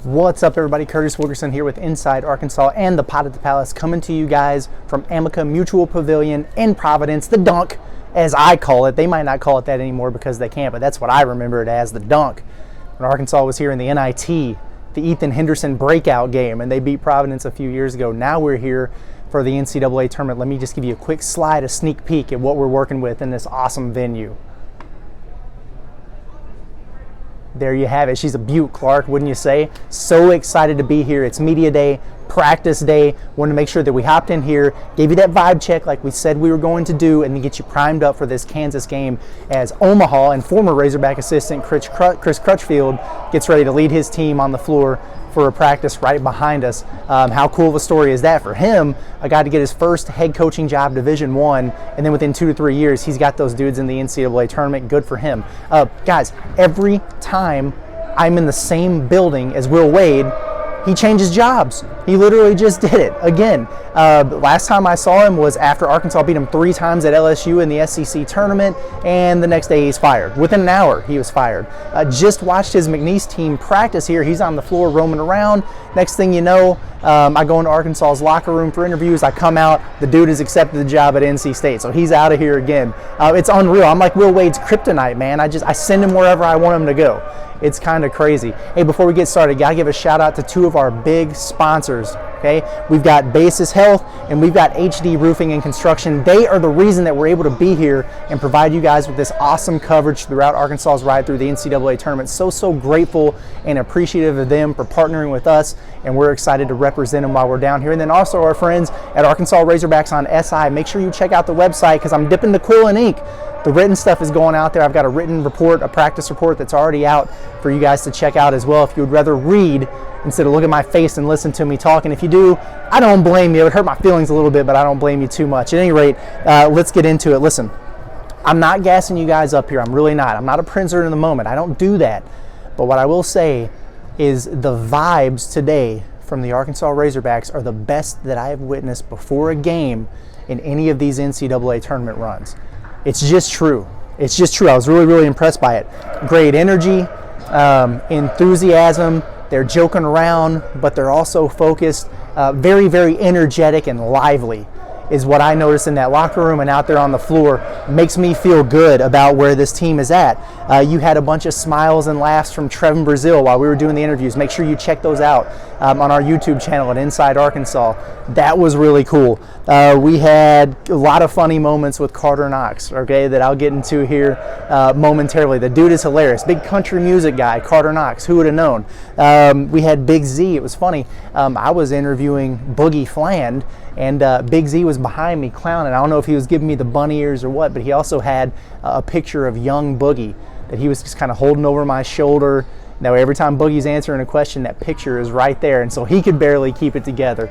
What's up, everybody? Curtis Wilkerson here with Inside Arkansas and the Pot at the Palace, coming to you guys from Amica Mutual Pavilion in Providence, the Dunk, as I call it. They might not call it that anymore because they can't, but that's what I remember it as, the Dunk. When Arkansas was here in the NIT, the Ethan Henderson breakout game, and they beat Providence a few years ago. Now we're here for the NCAA Tournament. Let me just give you a quick slide, a sneak peek at what we're working with in this awesome venue. There you have it. She's a beaut, Clark, wouldn't you say? So excited to be here. It's media day, practice day. Wanted to make sure that we hopped in here, gave you that vibe check like we said we were going to do, and then get you primed up for this Kansas game as Omaha and former Razorback assistant Chris Crutchfield gets ready to lead his team on the floor for a practice right behind us. How cool of a story is that for him? A guy to get his first head coaching job, Division I, and then within 2 to 3 years, he's got those dudes in the NCAA tournament. Good for him. Guys, every time I'm in the same building as Will Wade, he changes jobs. He literally just did it again. Last time I saw him was after Arkansas beat him 3 times at LSU in the SEC tournament, and the next day he's fired. Within an hour, he was fired. Just watched his McNeese team practice here. He's on the floor roaming around. Next thing you know, I go into Arkansas's locker room for interviews. I come out, the dude has accepted the job at NC State, so he's out of here again. It's unreal. I'm like Will Wade's kryptonite, man. I send him wherever I want him to go. It's kind of crazy. Hey, before we get started, gotta give a shout out to 2 of our big sponsors. Okay, we've got Basis Health and we've got HD Roofing and Construction. They are the reason that we're able to be here and provide you guys with this awesome coverage throughout Arkansas's ride through the NCAA tournament. So grateful and appreciative of them for partnering with us, and we're excited to represent them while we're down here. And then also our friends at Arkansas Razorbacks on SI. Make sure you check out the website because I'm dipping the quill in ink. The written stuff is going out there. I've got a written report, a practice report that's already out for you guys to check out as well if you would rather read instead of look at my face and listen to me talk. And if you do, I don't blame you. It would hurt my feelings a little bit, but I don't blame you too much. At any rate, let's get into it. Listen, I'm not gassing you guys up here. I'm really not. I'm not a printer in the moment. I don't do that. But what I will say is the vibes today from the Arkansas Razorbacks are the best that I have witnessed before a game in any of these NCAA tournament runs. It's just true. It's just true. I was really impressed by it. Great energy, enthusiasm. They're joking around, but they're also focused. Very energetic and lively is what I noticed in that locker room and out there on the floor. Makes me feel good about where this team is at. You had a bunch of smiles and laughs from Trevin Brazil while we were doing the interviews. Make sure you check those out on our YouTube channel at Inside Arkansas. That was really cool. We had a lot of funny moments with Carter Knox, okay, that I'll get into here momentarily. The dude is hilarious. Big country music guy, Carter Knox. Who would have known? We had Big Z. It was funny. I was interviewing Boogie Fland, and Big Z was behind me clowning. I don't know if he was giving me the bunny ears or what, but he also had a picture of young Boogie that he was just kind of holding over my shoulder. Now, every time Boogie's answering a question, that picture is right there, and so he could barely keep it together.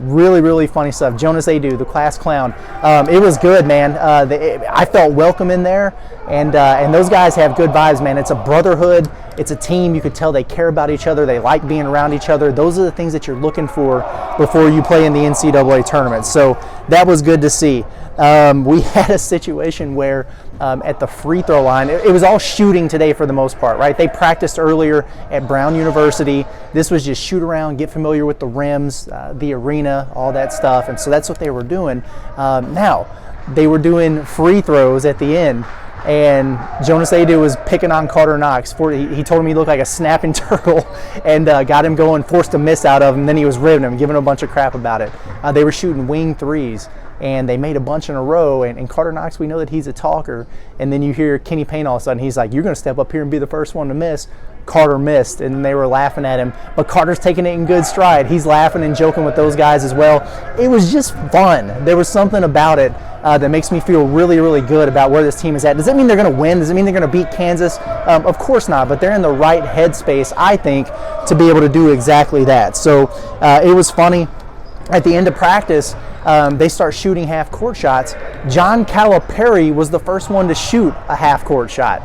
Really funny stuff. Jonas Adu, the class clown. It was good, man. I felt welcome in there, and those guys have good vibes, man. It's a brotherhood. It's a team. You could tell they care about each other. They like being around each other. Those are the things that you're looking for before you play in the NCAA tournament. So that was good to see. We had a situation where at the free throw line, it was all shooting today for the most part, right? They practiced earlier at Brown University. This was just shoot around, get familiar with the rims, the arena, all that stuff. And so that's what they were doing. Now, they were doing free throws at the end. And Jonas Adu was picking on Carter Knox. He told him he looked like a snapping turtle and got him going, forced a miss out of him. Then he was ribbing him, giving him a bunch of crap about it. They were shooting wing threes, and they made a bunch in a row. And Carter Knox, we know that he's a talker. And then you hear Kenny Payne all of a sudden. He's like, "You're going to step up here and be the first one to miss." Carter missed, and they were laughing at him. But Carter's taking it in good stride. He's laughing and joking with those guys as well. It was just fun. There was something about it that makes me feel really good about where this team is at. Does that mean they're going to win? Does it mean they're going to beat Kansas? Of course not, but they're in the right headspace, I think, to be able to do exactly that. So it was funny. At the end of practice, they start shooting half-court shots. John Calipari was the first one to shoot a half-court shot.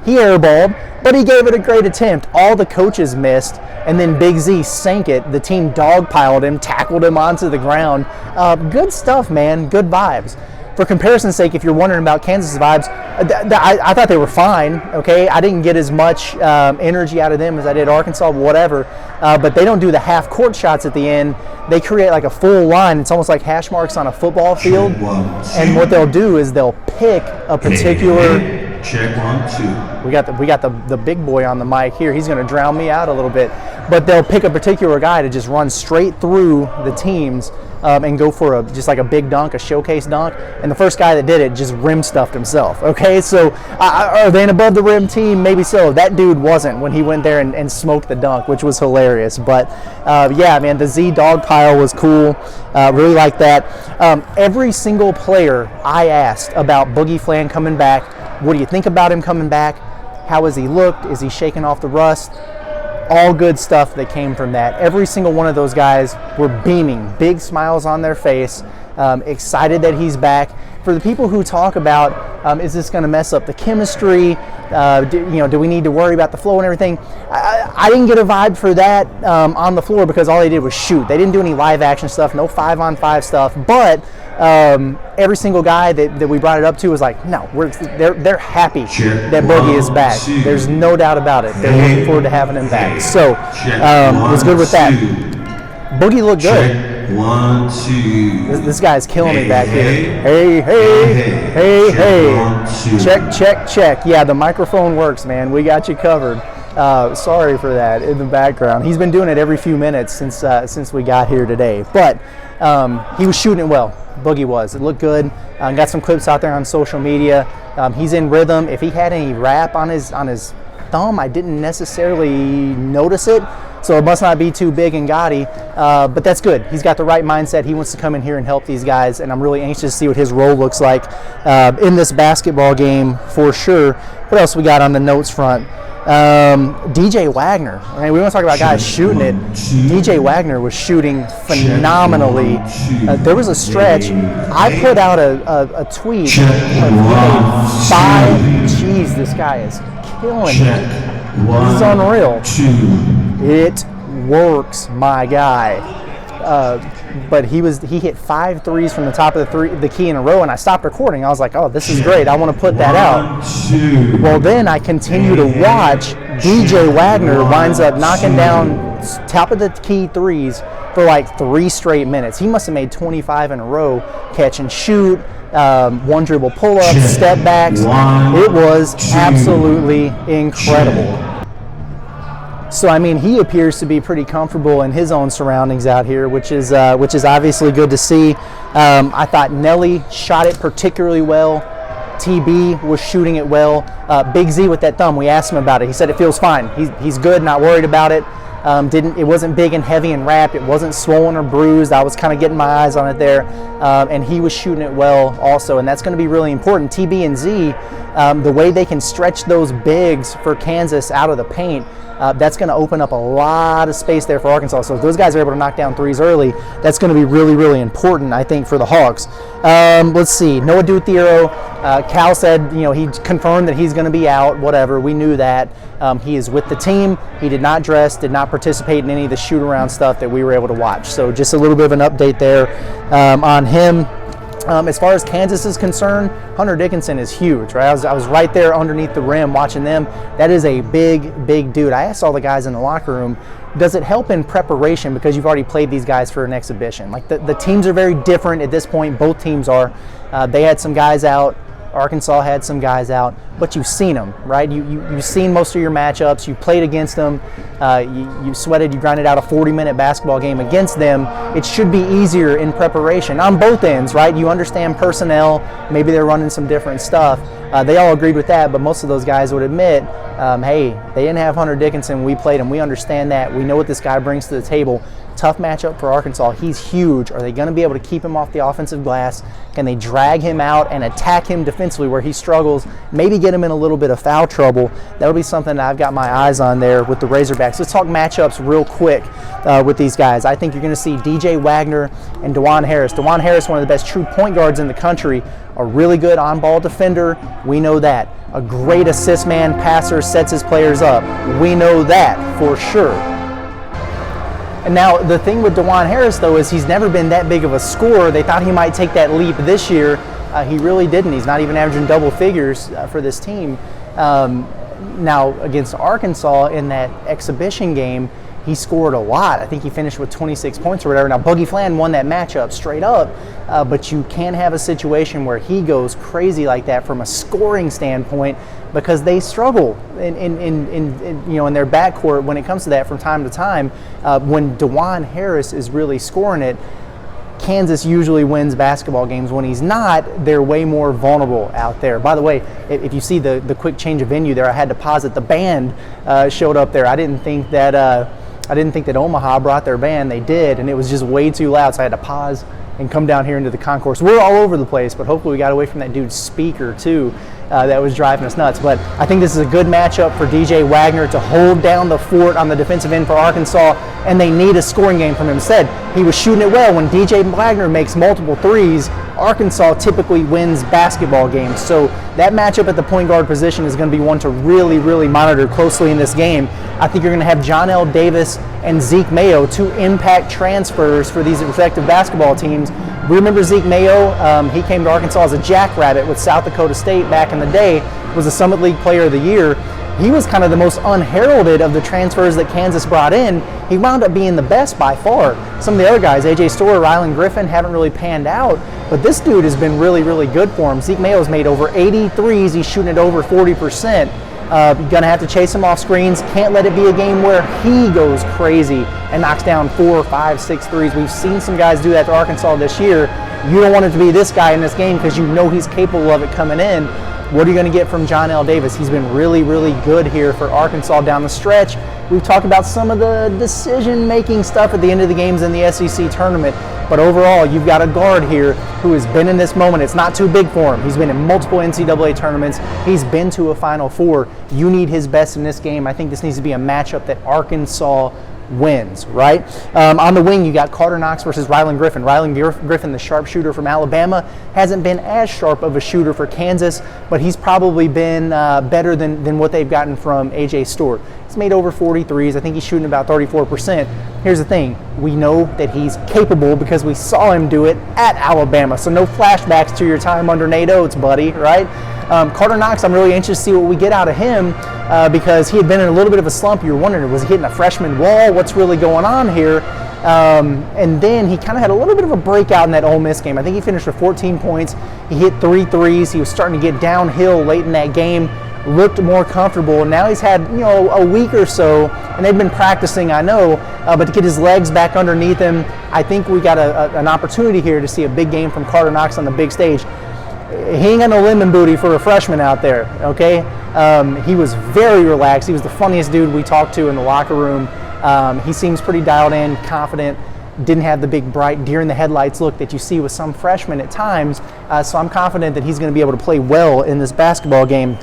He airballed, but he gave it a great attempt. All the coaches missed, and then Big Z sank it. The team dogpiled him, tackled him onto the ground. Good stuff, man. Good vibes. for comparison's sake, if you're wondering about Kansas vibes, I thought they were fine. Okay, I didn't get as much energy out of them as I did Arkansas, whatever. But they don't do the half court shots at the end. They create like a full line. It's almost like hash marks on a football field. And what they'll do is they'll pick a particular. Check 1, 2. We got the big boy on the mic here. He's going to drown me out a little bit. But they'll pick a particular guy to just run straight through the teams and go for just like a big dunk, a showcase dunk. And the first guy that did it just rim stuffed himself. Okay, so are they an above the rim team? Maybe so. That dude wasn't when he went there and smoked the dunk, which was hilarious. But yeah, man, the Z dog pile was cool. Really like that. Every single player I asked about Boogie Flan coming back. What do you think about him coming back? How has he looked? Is he shaking off the rust? All good stuff that came from that. Every single one of those guys were beaming, big smiles on their face, excited that he's back. For the people who talk about, is this going to mess up the chemistry? Do we need to worry about the flow and everything? I didn't get a vibe for that on the floor because all they did was shoot. They didn't do any live action stuff, no 5-on-5 stuff, but every single guy that we brought it up to was like, no, they're happy that Boogie is back. There's no doubt about it. They're looking forward to having him back. So was good with that. Boogie looked good. 1, 2. This guy's killing me back here. Hey. Check. Yeah, the microphone works, man. We got you covered. Sorry for that in the background. He's been doing it every few minutes since we got here today. But he was shooting it well. Boogie was. It looked good. Got some clips out there on social media. He's in rhythm. If he had any wrap on his thumb, I didn't necessarily notice it. So it must not be too big and gaudy. But that's good. He's got the right mindset. He wants to come in here and help these guys. And I'm really anxious to see what his role looks like in this basketball game for sure. What else we got on the notes front? DJ Wagner. I mean, we want to talk about guys shooting it. DJ Wagner was shooting phenomenally. There was a stretch. I put out a tweet. Jeez, this guy is killing it. This is unreal. It works, my guy. But he hit 5 threes from the top of the key in a row, and I stopped recording. I was like, oh, this is great. I want to put that out. Well, then I continue to watch. DJ Wagner winds up knocking down top of the key threes for like 3 straight minutes. He must have made 25 in a row, catch and shoot, one dribble pull-ups, step backs. It was absolutely incredible. So, I mean, he appears to be pretty comfortable in his own surroundings out here, which is obviously good to see. I thought Nelly shot it particularly well. TB was shooting it well. Big Z with that thumb, we asked him about it. He said it feels fine. He's good, not worried about it. It wasn't big and heavy and wrapped. It wasn't swollen or bruised. I was kind of getting my eyes on it there. And he was shooting it well also, and that's going to be really important. TB and Z, the way they can stretch those bigs for Kansas out of the paint, that's going to open up a lot of space there for Arkansas. So if those guys are able to knock down threes early, that's going to be really, really important, I think, for the Hogs. Let's see. Noah Duthiero, Cal said, he confirmed that he's going to be out, whatever. We knew that. He is with the team. He did not dress, did not participate in any of the shoot-around stuff that we were able to watch. So just a little bit of an update there on him. As far as Kansas is concerned, Hunter Dickinson is huge, right? I was right there underneath the rim watching them. That is a big, big dude. I asked all the guys in the locker room, does it help in preparation because you've already played these guys for an exhibition? Like the teams are very different at this point. Both teams are. They had some guys out. Arkansas had some guys out, but you've seen them, right? You've seen most of your matchups. You played against them. You sweated. You grinded out a 40-minute basketball game against them. It should be easier in preparation on both ends, right? You understand personnel. Maybe they're running some different stuff. They all agreed with that, but most of those guys would admit, hey, they didn't have Hunter Dickinson. We played him. We understand that. We know what this guy brings to the table. Tough matchup for Arkansas. He's huge. Are they going to be able to keep him off the offensive glass? Can they drag him out and attack him defensively where he struggles? Maybe get him in a little bit of foul trouble. That'll be something that I've got my eyes on there with the Razorbacks. Let's talk matchups real quick with these guys. I think you're going to see DJ Wagner and DeJuan Harris. DeJuan Harris, one of the best true point guards in the country, a really good on-ball defender. We know that. A great assist man, passer, sets his players up. We know that for sure. And now the thing with DeJuan Harris, though, is he's never been that big of a scorer. They thought he might take that leap this year. He really didn't. He's not even averaging double figures for this team. Now, against Arkansas in that exhibition game, he scored a lot. I think he finished with 26 points or whatever. Now, Boogie Flan won that matchup straight up, but you can't have a situation where he goes crazy like that from a scoring standpoint, because they struggle in their backcourt when it comes to that from time to time. When DeJuan Harris is really scoring it, Kansas usually wins basketball games. When he's not, they're way more vulnerable out there. By the way, if you see the quick change of venue there, I had to pause it. The band showed up there. I didn't think that Omaha brought their band. They did, and it was just way too loud, so I had to pause and come down here into the concourse. We're all over the place, but hopefully we got away from that dude's speaker too. That was driving us nuts. But I think this is a good matchup for DJ Wagner to hold down the fort on the defensive end for Arkansas, and they need a scoring game from him. Instead, he was shooting it well. When DJ Wagner makes multiple threes, Arkansas typically wins basketball games. So that matchup at the point guard position is going to be one to really, really monitor closely in this game. I think you're going to have John L. Davis and Zeke Mayo, two impact transfers for these respective basketball teams. We remember Zeke Mayo. He came to Arkansas as a jackrabbit with South Dakota State back in the day, was a Summit League Player of the Year. He was kind of the most unheralded of the transfers that Kansas brought in. He wound up being the best by far. Some of the other guys, A.J. Storer, Rylan Griffin, haven't really panned out, but this dude has been really, really good for him. Zeke Mayo's made over 80 threes. He's shooting at over 40%. You're going to have to chase him off screens. Can't let it be a game where he goes crazy and knocks down 4, 5, 6 threes. We've seen some guys do that to Arkansas this year. You don't want it to be this guy in this game because you know he's capable of it coming in. What are you going to get from John L. Davis? He's been really, really good here for Arkansas down the stretch. We've talked about some of the decision-making stuff at the end of the games in the SEC tournament, but overall, you've got a guard here who has been in this moment. It's not too big for him. He's been in multiple NCAA tournaments. He's been to a Final Four. You need his best in this game. I think this needs to be a matchup that Arkansas wins, right? On the wing, you got Carter Knox versus Rylan Griffin. Rylan Griffin, the sharpshooter from Alabama, hasn't been as sharp of a shooter for Kansas, but he's probably been better than what they've gotten from A.J. Storer. He's made over 40 threes. I think he's shooting about 34%. Here's the thing. We know that he's capable because we saw him do it at Alabama, so no flashbacks to your time under Nate Oates, buddy, right? Carter Knox, I'm really anxious to see what we get out of him because he had been in a little bit of a slump. You were wondering, was he hitting a freshman wall? What's really going on here? And then he kind of had a little bit of a breakout in that Ole Miss game. I think he finished with 14 points. He hit 3 threes. He was starting to get downhill late in that game, looked more comfortable. And now he's had, a week or so, and they've been practicing, I know, but to get his legs back underneath him, I think we got an opportunity here to see a big game from Carter Knox on the big stage. He ain't got no lemon booty for a freshman out there, okay? He was very relaxed. He was the funniest dude we talked to in the locker room. He seems pretty dialed in, confident, didn't have the big bright deer-in-the-headlights look that you see with some freshmen at times. So I'm confident that he's going to be able to play well in this basketball game.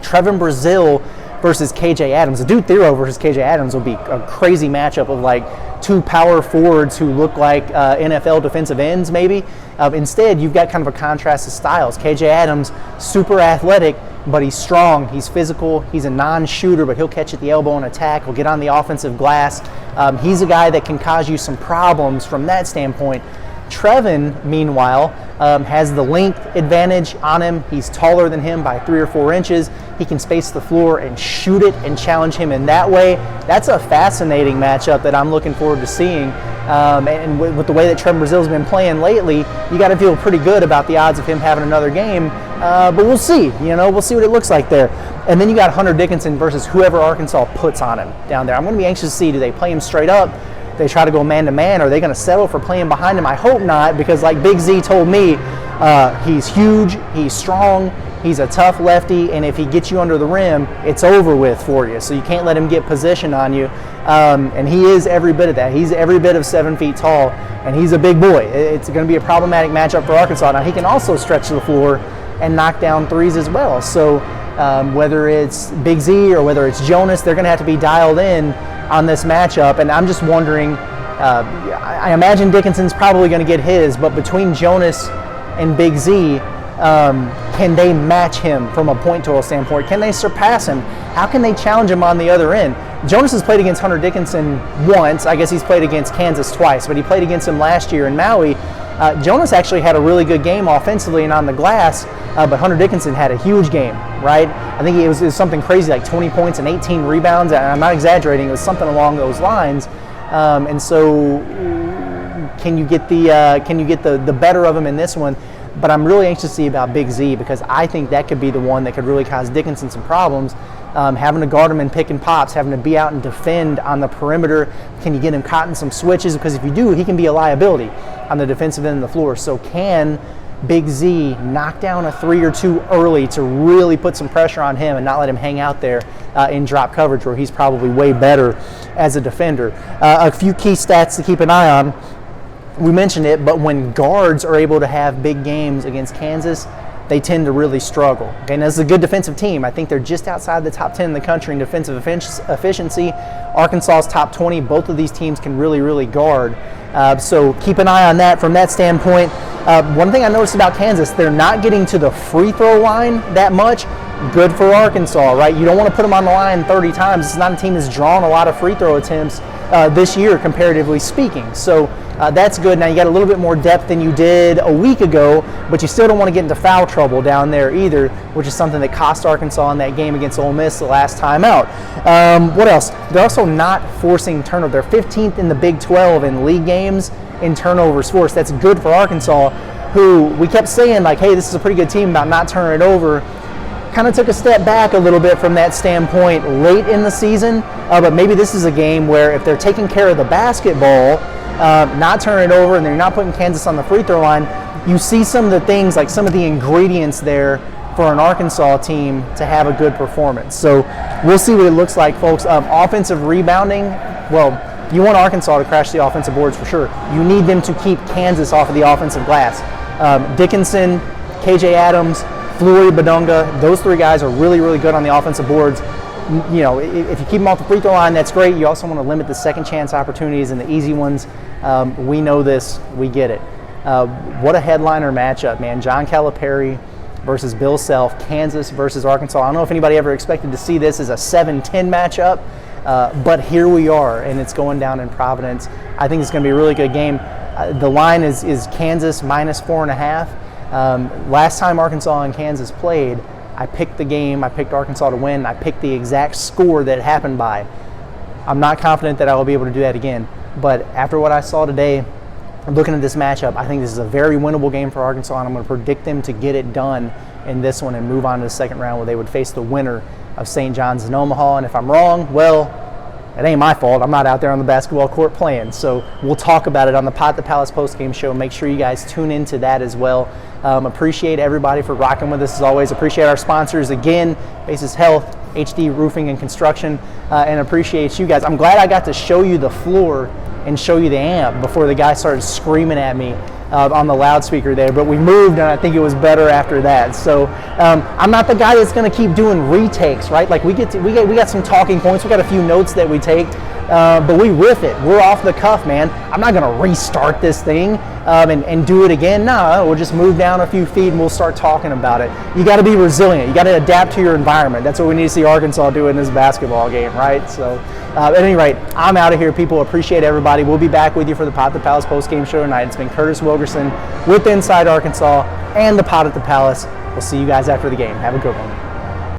Trevin Brazile versus KJ Adams. The Duke Thero versus KJ Adams will be a crazy matchup of like two power forwards who look like NFL defensive ends maybe. Instead, you've got kind of a contrast of styles. KJ Adams, super athletic, but he's strong, he's physical, he's a non-shooter, but he'll catch at the elbow and attack, he'll get on the offensive glass. He's a guy that can cause you some problems from that standpoint. Trevin, meanwhile, has the length advantage on him. He's taller than him by 3 or 4 inches. He can space the floor and shoot it and challenge him in that way. That's a fascinating matchup that I'm looking forward to seeing. And with the way that Trevin Brazile's been playing lately, you got to feel pretty good about the odds of him having another game. But we'll see. We'll see what it looks like there. And then you got Hunter Dickinson versus whoever Arkansas puts on him down there. I'm going to be anxious to see, do they play him straight up? They try to go man-to-man? Are they going to settle for playing behind him? I hope not, because like Big Z told me, he's huge, he's strong, he's a tough lefty, and if he gets you under the rim, it's over with for you. So you can't let him get position on you. And he is every bit of that. He's every bit of 7 feet tall, and he's a big boy. It's going to be a problematic matchup for Arkansas. Now, he can also stretch the floor and knock down threes as well. So whether it's Big Z or whether it's Jonas, they're going to have to be dialed in on this matchup, and I'm just wondering, I imagine Dickinson's probably going to get his, but between Jonas and Big Z, can they match him from a point total standpoint? Can they surpass him? How can they challenge him on the other end? Jonas has played against Hunter Dickinson once. I guess he's played against Kansas twice, but he played against him last year in Maui. Jonas actually had a really good game offensively and on the glass, but Hunter Dickinson had a huge game, right? I think it was something crazy, like 20 points and 18 rebounds, and I'm not exaggerating, it was something along those lines. And so can you get the better of him in this one? But I'm really anxious to see about Big Z, because I think that could be the one that could really cause Dickinson some problems. Having to guard him and pick and pops, having to be out and defend on the perimeter. Can you get him caught in some switches? Because if you do, he can be a liability on the defensive end of the floor. So can Big Z knock down a 3 or 2 early to really put some pressure on him and not let him hang out there in drop coverage, where he's probably way better as a defender? A few key stats to keep an eye on. We mentioned it, but when guards are able to have big games against Kansas, they tend to really struggle. Okay, and this is a good defensive team. I think they're just outside the top 10 in the country in defensive efficiency. Arkansas's top 20. Both of these teams can really, really guard. So keep an eye on that from that standpoint. One thing I noticed about Kansas, they're not getting to the free throw line that much. Good for Arkansas, right? You don't want to put them on the line 30 times. It's not a team that's drawn a lot of free throw attempts this year, comparatively speaking. So that's good. Now you got a little bit more depth than you did a week ago, but you still don't want to get into foul trouble down there either, which is something that cost Arkansas in that game against Ole Miss the last time out. What else? They're also not forcing turnover. They're 15th in the Big 12 in league games in turnovers forced. That's good for Arkansas, who we kept saying, like, hey, this is a pretty good team about not turning it over. Kind of took a step back a little bit from that standpoint late in the season, but maybe this is a game where if they're taking care of the basketball, not turning it over, and they're not putting Kansas on the free throw line, you see some of the things, like some of the ingredients there for an Arkansas team to have a good performance. So we'll see what it looks like, folks. Offensive rebounding, well, you want Arkansas to crash the offensive boards for sure. You need them to keep Kansas off of the offensive glass. Dickinson, KJ Adams, Flory, Badunga, those 3 guys are really, really good on the offensive boards. You know, if you keep them off the free throw line, that's great. You also want to limit the second chance opportunities and the easy ones. We know this. We get it. What a headliner matchup, man. John Calipari versus Bill Self, Kansas versus Arkansas. I don't know if anybody ever expected to see this as a 7-10 matchup, but here we are, and it's going down in Providence. I think it's going to be a really good game. The line is Kansas minus 4.5. Last time Arkansas and Kansas played, I picked the game. I picked Arkansas to win. I picked the exact score that it happened by. I'm not confident that I will be able to do that again. But after what I saw today, looking at this matchup, I think this is a very winnable game for Arkansas, and I'm going to predict them to get it done in this one and move on to the second round, where they would face the winner of St. John's and Omaha. And if I'm wrong, well, it ain't my fault. I'm not out there on the basketball court playing. So we'll talk about it on the Pot the Palace postgame show. Make sure you guys tune into that as well. Appreciate everybody for rocking with us as always. Appreciate our sponsors again, Basis Health, HD Roofing and Construction, and appreciate you guys. I'm glad I got to show you the floor and show you the amp before the guy started screaming at me on the loudspeaker there, but we moved, and I think it was better after that. So I'm not the guy that's going to keep doing retakes, right? Like we got some talking points, we got a few notes that we take, but we riff it. We're off the cuff, man. I'm not going to restart this thing and do it again. No, we'll just move down a few feet and we'll start talking about it. You got to be resilient. You got to adapt to your environment. That's what we need to see Arkansas do in this basketball game, right? So at any rate, I'm out of here, people. Appreciate everybody. We'll be back with you for the Pot at the Palace postgame show tonight. It's been Curtis Wilkerson with Inside Arkansas and the Pot at the Palace. We'll see you guys after the game. Have a good one.